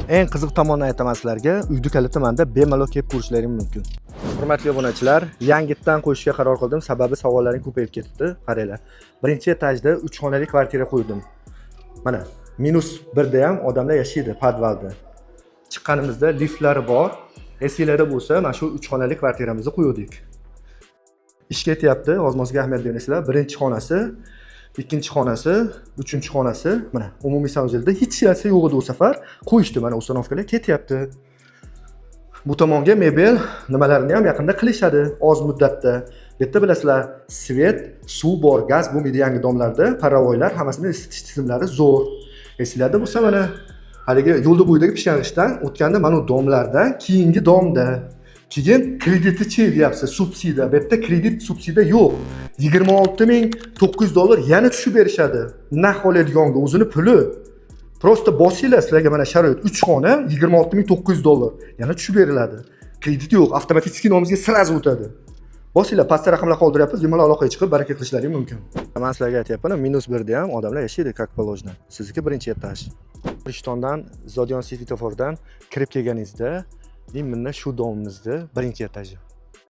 Eng qiziq tomonni aytaman sizlarga, uyni kaliti menda bemalol kelib ko'rishlaring mumkin. Hurmatli obunachilar, yangitdan qo'yishga qaror qildim, sababi savollaring ko'payib ketdi. Qaranglar. Birinchi etajda 3 xonali kvartira qo'ydim. Mana, -1da ham odamlar yashaydi podvalda. Chiqqanimizda liftlari bor. Esinglarda bo'lsa, mana shu 3 xonali kvartiramizni qo'ydik. Ish ketyapti, ozmozga ahamiyat berasizlar. Birinchi xonasi, ikkinchi xonasi, uchinchi xonasi, mana umumiy sanuzilda hech narsa yo'q edi u safar. Qo'yishdi, mana ustanovkalar ketyapti. Bu tomonga mebel nimalarini ham yaqinda qilishadi oz muddatda. Bu yerda bilasizlar, svet, suv bor, gaz bo'lmaydi yangi domlarda, paravoylar hammasini isitish tizimlari zo'r. Esinglarda bo'lsa mana haligi yo'lda bo'yidagi pishganishdan o'tganda mana u domlardan keyingi domda keyin kreditchi deyapsiz, subsidiya. Bu yerda kredit, subsidiya yo'q. $26,900 yana tushib berishadi. Naq oladiganiga o'zini puli. Prosta bosinglar sizlarga mana sharoit 3 xona $26,900 yana tushib beriladi. Kredit yo'q, avtomatik nomingizga sразу o'tadi. Bosinglar, pastda raqamlar qoldiryapmiz, bemalol aloqaga chiqib baraka qilishlaring mumkin. Men sizlarga aytyapman, -1da ham odamlar yashaydi как положено. Sizniki birinchi etaj. Rishtondan, Zodion svetofordan kirib kelganingizda, именно shu domimizda birinchi etaji.